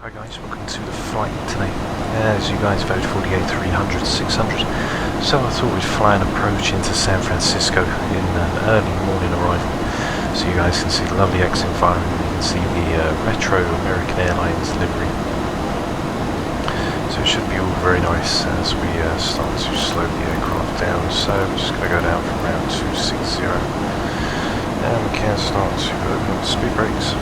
Hi guys, welcome to the flight today. As you guys voted for the A300-600, so I thought we'd fly an approach into San Francisco in an early morning arrival. So you guys can see the lovely X-Enviro, you can see the retro American Airlines livery. So it should be all very nice as we start to slow the aircraft down. So we're just going to go down from round 260. And we can start to open up the speed brakes.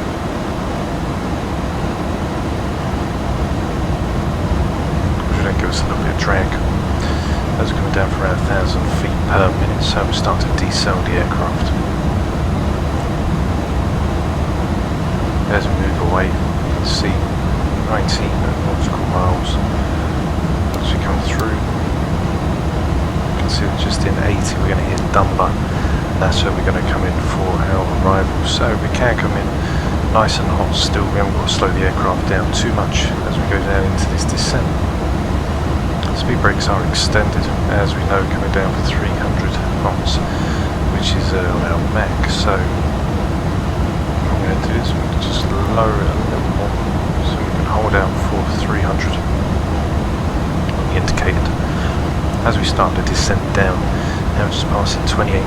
Give us a little bit of drag. Those are coming down for around 1,000 feet per minute, so we're starting to decel the aircraft. As we move away, you can see 19 nautical miles. As we come through, you can see that just in 80 we're going to hit Dumba. That's where we're going to come in for our arrival. So we can come in nice and hot still. We haven't got to slow the aircraft down too much as we go down into this descent. Speed brakes are extended, as we know, coming down for 300 knots, which is on our Mac. So what I'm going to do is we're going to just lower it a little more, so we can hold out for 300 on the indicated. As we start the descent down, now we're just passing 28,000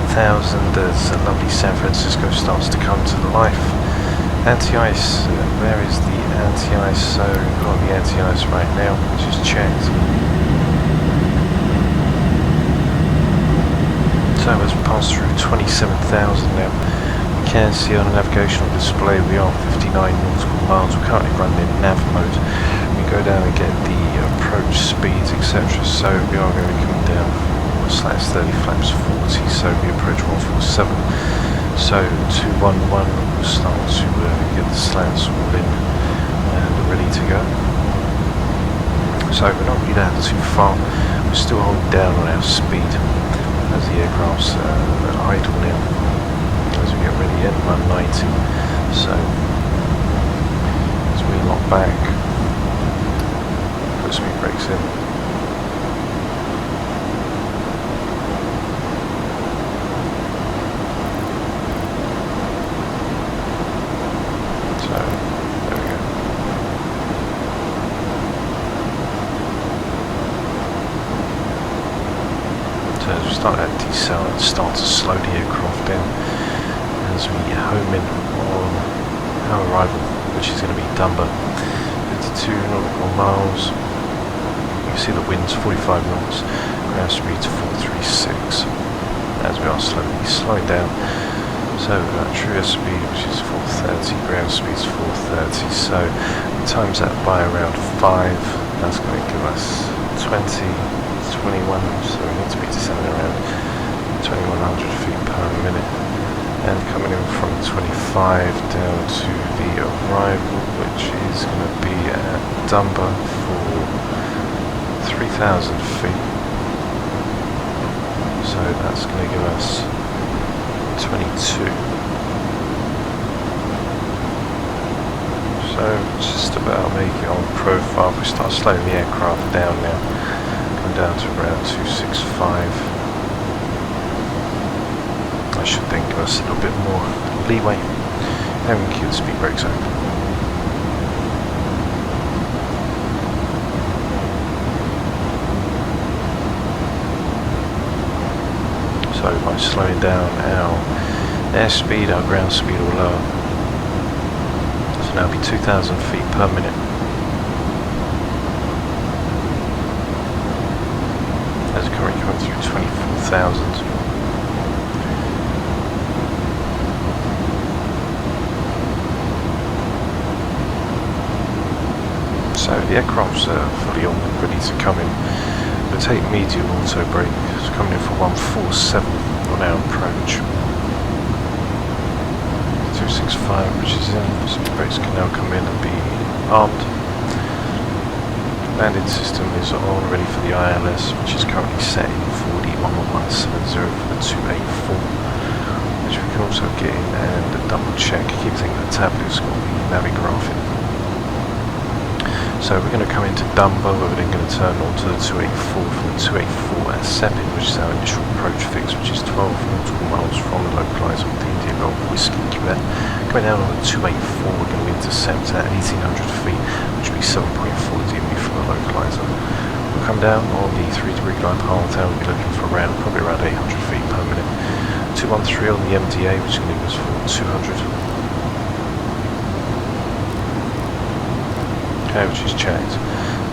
as lovely San Francisco starts to come to life. Anti-ice, where is the anti-ice? So we've got the anti-ice right now, which is checked. So as we pass through 27,000 now, we can see on the navigational display we are 59 nautical miles. We're currently running in nav mode. We go down and get the approach speeds, etc. So we are going to be coming down for slats 30, flaps 40, so we approach 147. So 211 we'll start to get the slats all in and ready to go. So we're not really that too far. We're still holding down on our speed as the aircraft's idle now, as we get ready in 190. So as we lock back, put speed brakes in. So there we go. As we start that decel and start to slow the aircraft down as we home in on our arrival, which is going to be Dumba, 52 nautical miles. You can see the wind's 45 knots, ground speed's 436 as we are slowing down. So we've got true speed, which is 430, ground speed's 430, so we times that by around 5, that's going to give us 21, so we need to be descending around 2100 feet per minute, and coming in from 25 down to the arrival, which is going to be at Dumba for 3000 feet. So that's going to give us 22. So just about make it on profile. We start slowing the aircraft down now. Down to around 265. I should then give us a little bit more leeway, and we can keep the speed brakes open. So by slowing down our airspeed, our ground speed will lower. So now it'll be 2000 feet per minute. Currently coming through 24,000. So the aircraft's fully on, ready to come in. We'll take medium auto brake. It's coming in for 147 on our approach. 265, which is in. Speed brakes can now come in and be armed. Landing system is on, ready for the ILS, which is currently set in for the 11170 for the 284, which we can also get in and double check. Keep thinking the tablet's got the navigraph in. So we're going to come into Dumba, where we're then going to turn onto the 284 from the 284 at Sepin, which is our initial approach fix, which is 12 nautical miles from the localizer with the India Golf Whiskey Quebec. Coming down on the 284, we're going to intercept at 1800 feet, which will be 7.4 dB from the localizer. We'll come down on the 3-degree glide path, and we'll be looking for probably around 800 feet per minute. 213 on the MDA, which is going to give us for 200. Which is checked.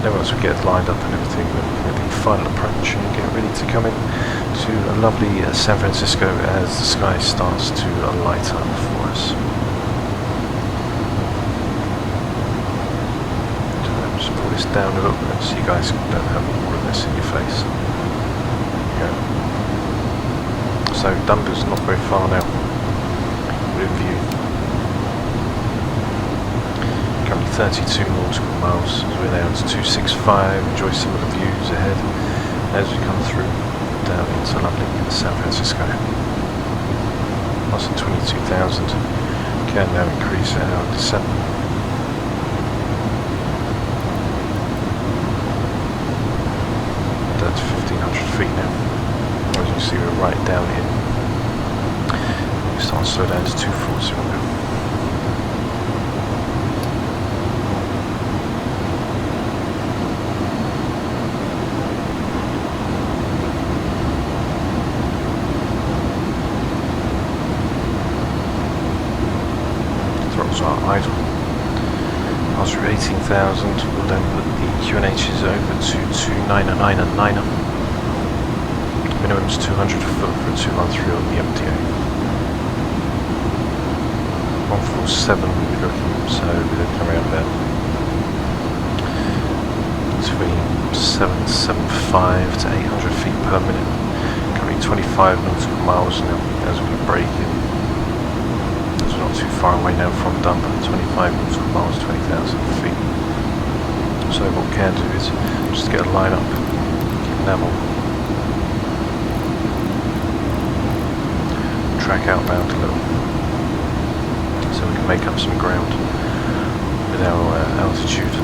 Then once we get lined up and everything, we're looking at the final approach and get ready to come in to a lovely San Francisco as the sky starts to light up for us. So just pull this down a little bit so you guys don't have all of this in your face. So Dumba's not very far now. We're in view. 32 nautical miles as we're now to 265. Enjoy some of the views ahead as we come through down into lovely San Francisco. Lots of 22,000. Can now increase our descent. That's 1,500 feet now. As you can see, we're right down in. We start to slow down to 240 now. Idle. After 18,000, we'll then put the QNHs over to 299 and 9. Minimum is 200 foot for 213 on the MDA. 147 we'll be looking, so we're looking around there. Between 775 to 800 feet per minute. Currently 25 nautical miles now as we break in. Not too far away now from Dumba, 25 nautical miles, 20,000 feet. So what we can do is just get a line up, keep them on. Track outbound a little, so we can make up some ground with our altitude.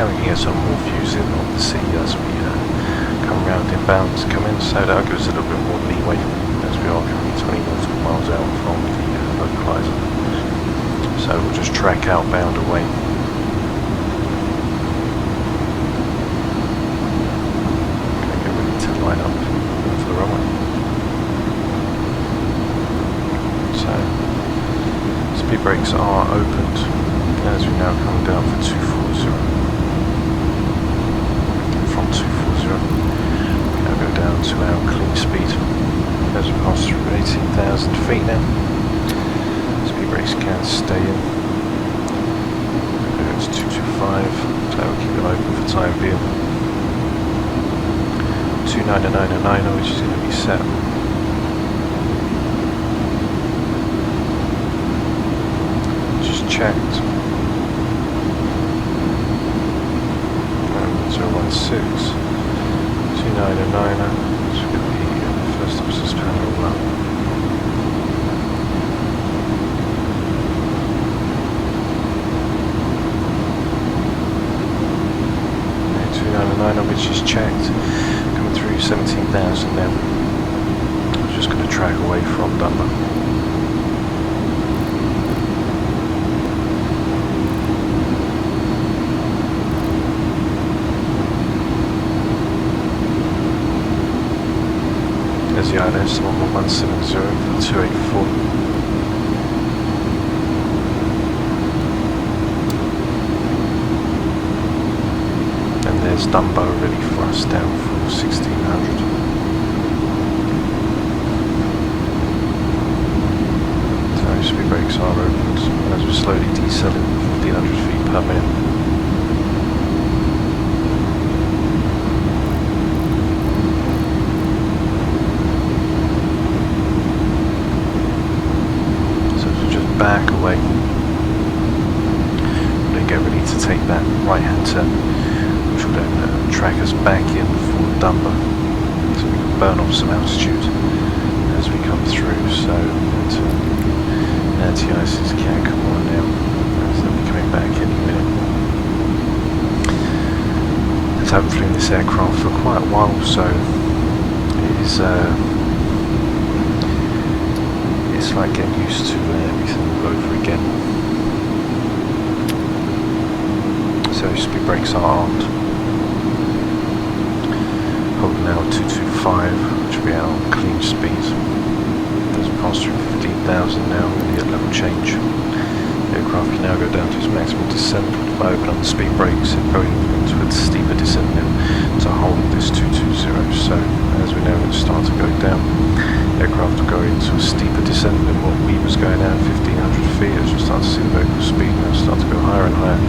And we can get some more views in on the sea as we come round inbound to come in, so that'll give us a little bit more leeway as we are currently 20 nautical miles out from the localizer. So we'll just track outbound away. Okay, get ready to line up for the runway. So speed brakes are opened as we now come down for 240. From 240. Go down to our clean speed as we pass through 18,000 feet now. Speed brakes can stay in. Go to 225, so we'll keep them open for the time being. 299 and 9, which is going to be set. Just checked. 016. 299, which will be the first officer's panel up. Okay, 299, which is checked, coming through 17,000 now. I'm just going to track away from Dumba. There's the ILS 11170 for 284. And there's Dumba ready for us down for 1600. So speed brakes are opened as we're slowly decelling 1500 feet per minute. Back away. We're going to get ready to take that right hand turn, which will then track us back in for Dumba, so we can burn off some altitude as we come through. So we're going to Anti-ISIS can come on now. They'll be coming back any minute. I haven't flown this aircraft for quite a while, so it is it's like getting used to everything all over again. So speed brakes are armed. Holding now 225, which will be our clean speed. Doesn't pass through 15,000 now, only at level change. The aircraft can now go down to its maximum descent. If I open up the speed brakes, it's going into a steeper descent now to hold this 220. So as we know, it'll start to go down. The aircraft will go into a steeper descent than what we was going at, 1,500 feet. As you start to see the vertical speed now start to go higher and higher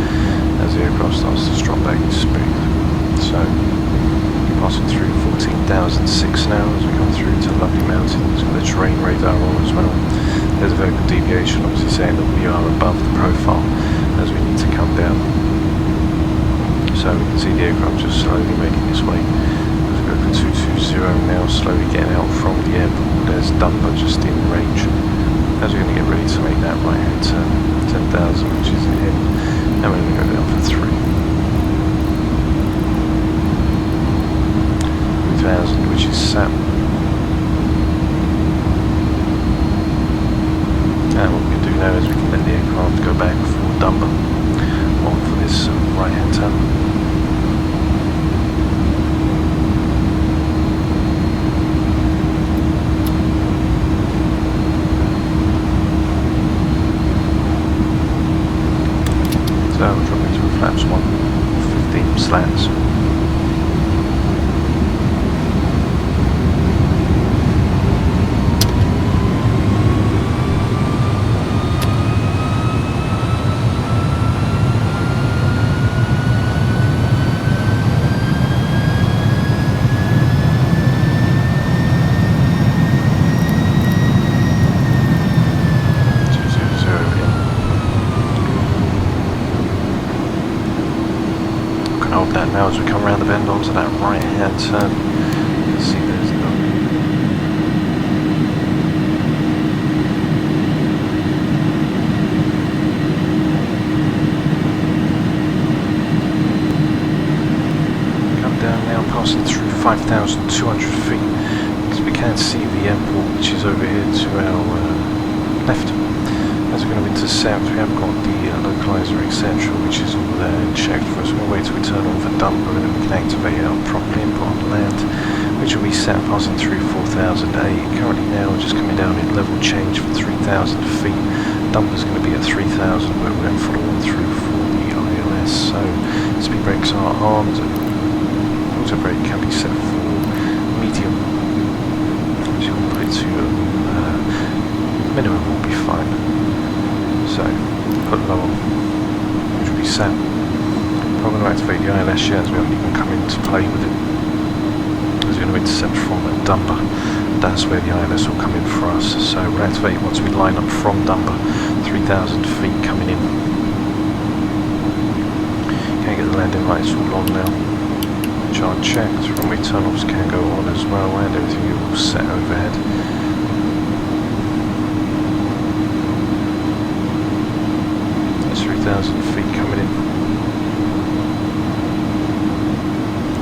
as the aircraft starts to drop back in speed. So passing through 14,006 now as we come through to Lovely Mountains with the terrain radar on as well. There's a vertical deviation, obviously saying that we are above the profile as we need to come down. So we can see the aircraft just slowly making its way. As we go for 220 now, slowly getting out from the airport. There's Dumba just in range. As we're going to get ready to make that right hand turn, 10,000 which is ahead, and we're going to go down for 3. 3,000 which is sat. And what we can do now is we can let the aircraft go back for Dumba on for this right hand turn. So we're dropping to flaps 115 slats. Now as we come around the bend onto that right hand turn, you can see there's no come down now, passing through 5,200 feet, because we can see the airport which is over here to our left. As we're going to intercept, we have got the localizer, etc., which is all there and checked for us. We'll wait till we turn on for Dumba and then we can activate it up properly and put on land, which will be set passing through 4,008. Currently now just coming down in level change for 3,000 feet. Dumba's going to be at 3,000, but we're going to follow on through for the ILS. So speed brakes are armed. Auto brake can be set for medium. So we'll put it to minimum will be fine. So, put low on, which will be set. I'm going to activate the ILS yet, as we haven't even come into play with it. As we're going to intercept from Dumba, that's where the ILS will come in for us. So we'll activate once we line up from Dumba, 3,000 feet coming in. Can't get the landing lights all on now, which are checked. Runway turn-offs can go on as well, and everything is all set overhead. 3,000 feet coming in.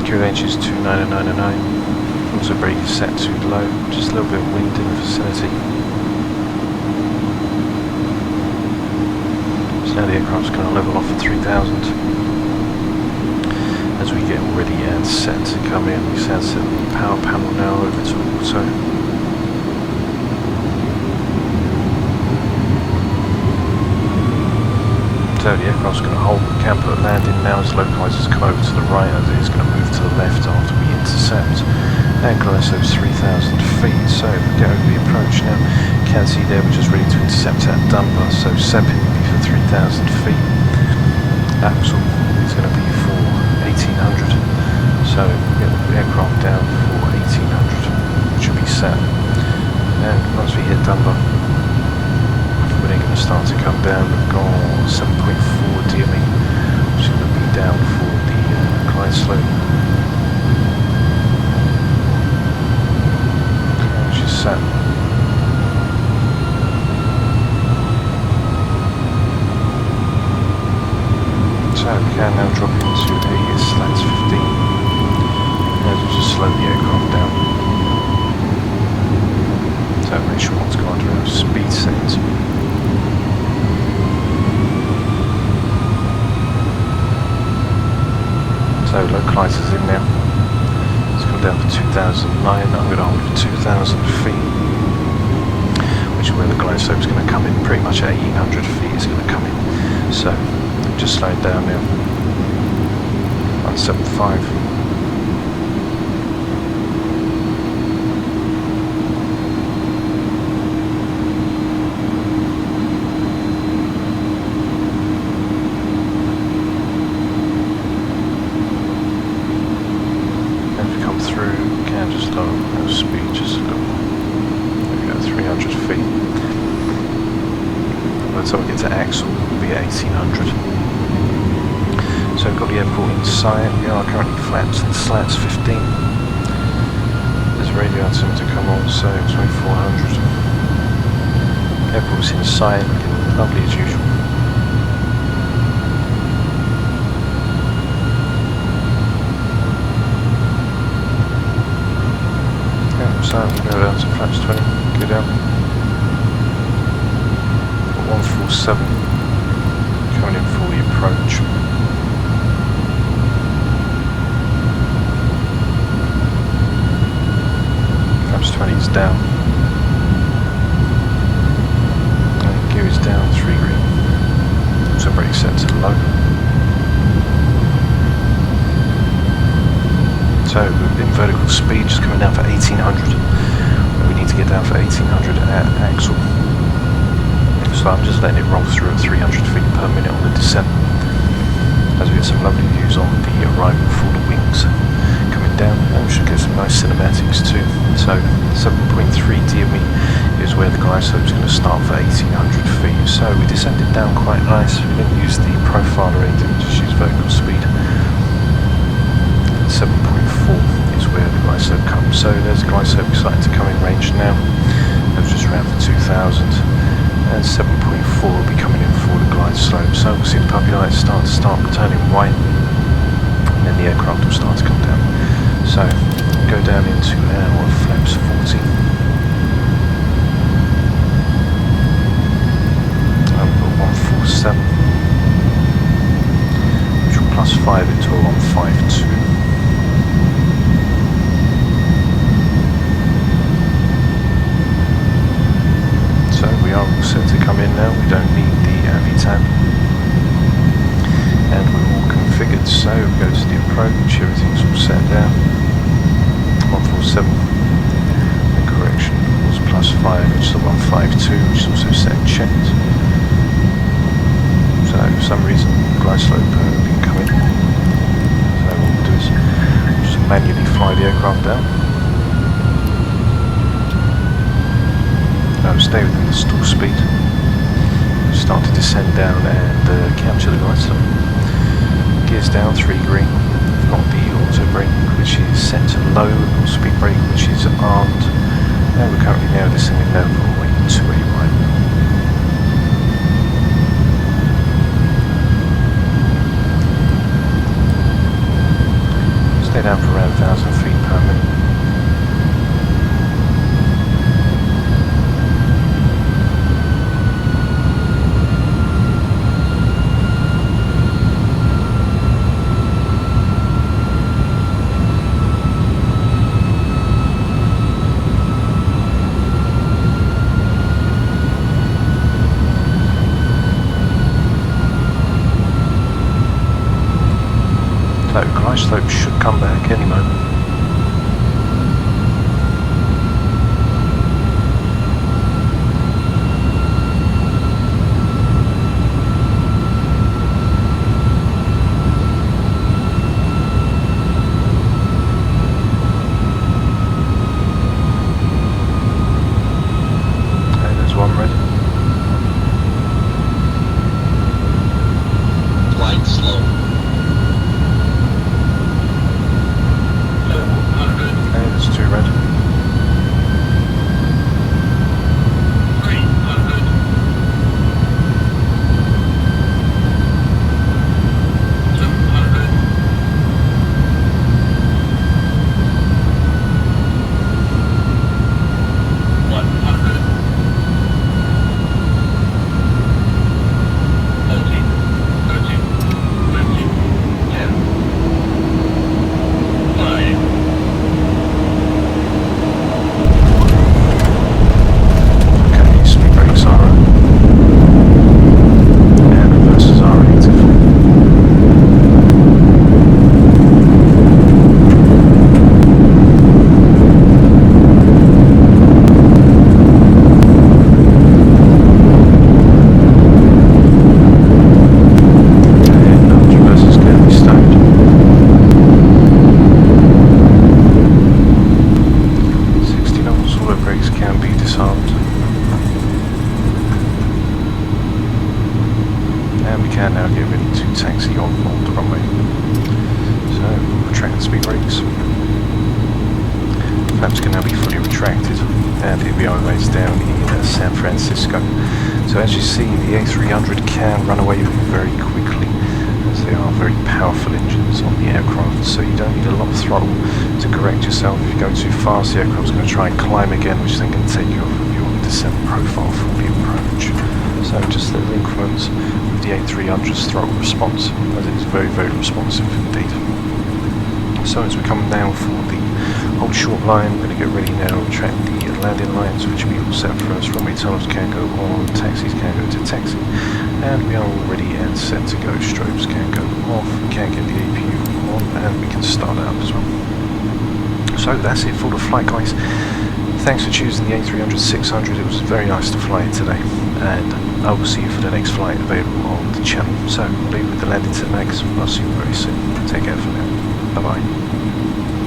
QH is 29909. Also brake is set too low, just a little bit of wind in the vicinity. So now the aircraft's going to level off at 3,000. As we get ready and set to come in, we set the power panel now over to auto. So the aircraft's going to hold the camp at landing now as localizers come over to the right, as it is going to move to the left after we intercept. And close those 3,000 feet. So if we get over the approach now, you can see there we're just ready to intercept at Dumba. So Sepin will be for 3,000 feet. Axle is going to be for 1,800. So get the aircraft down for 1,800, which will be set. And once we hit Dumba, we're going to start to come down. We've got 7.4 DME, which is going to be down for the glide slope, which is set. So we can now drop into a slats 15 as we just slow the aircraft down. So make sure once go under our speed settings. So localizers in now. It's come down to 2009. I'm going to hold for 2,000 feet, which is where the glide slope is going to come in. Pretty much at 1,800 feet is going to come in. So just slow it down now. 175. We are currently flaps and slats 15. There's radio altimeter to come on, so 2400. Airport's inside, looking lovely as usual. Yeah, so we'll go down to flaps 20, go down. 147, coming in for the approach. Flaps 20 is down. And gear is down, 3 green. So brake set to low. So in vertical speed, just coming down for 1800. We need to get down for 1800 at axle. So I'm just letting it roll through at 300 feet per minute on the descent. As we get some lovely views on the arrival for the wings coming down, and we should get some nice cinematics too. So 7.3 DME is where the glide slope is going to start for 1800 feet. So we descended down quite nice. We didn't use the profiler rating, just use vertical speed. 7.4 is where the glide slope comes. So there's the glide slope starting to come in range now. That was just around for 2000. And 7.4 will be coming in for the glide slope. So we'll see the puppy lights start turning white, and then the aircraft will start to come down. So go down into our flaps 40. And we've got 147, which will plus 5 into a 152. So we are all set to come in now. We don't need the AVTAB, and we're all configured. So we go to the approach, everything's all set there. 147, the correction was plus 5, which is a 152, which is also set checked. So for some reason the glide slope didn't come in. So what we'll do is just manually fly the aircraft down. Stay within the stall speed. Start to descend down and capture the glide slope. Gears down, 3 green. We've got the auto brake, which is set to low. We've got speed brake, which is armed. And we're currently now descending down for runway 28 right. Stay down for around 1,000 feet per minute. Slope should come back any moment. Okay, there's one red. Flight slow. Red. get ready to taxi off on the runway. So, retract the speed brakes. Flaps can now be fully retracted, and here we are raised down in San Francisco. So as you see, the A300 can run away very quickly, as they are very powerful engines on the aircraft, so you don't need a lot of throttle to correct yourself. If you go too fast, the aircraft's going to try and climb again, which then can take you off of your descent profile for the approach. So just little increments with the A300's throttle response, as it is very, very responsive indeed. So as we come down for the hold short line, we're going to get ready now, retract the landing lights, which will be all set for us. Runway tunnels can go on, taxis can go to taxi, and we are all ready and set to go. Strobes can go off, we can get the APU on, and we can start it up as well. So that's it for the flight, guys. Thanks for choosing the A300-600. It was very nice to fly it today, and I will see you for the next flight available on the channel. So I'll leave you with the landing set mags. I'll see you very soon. Take care for now. Bye bye.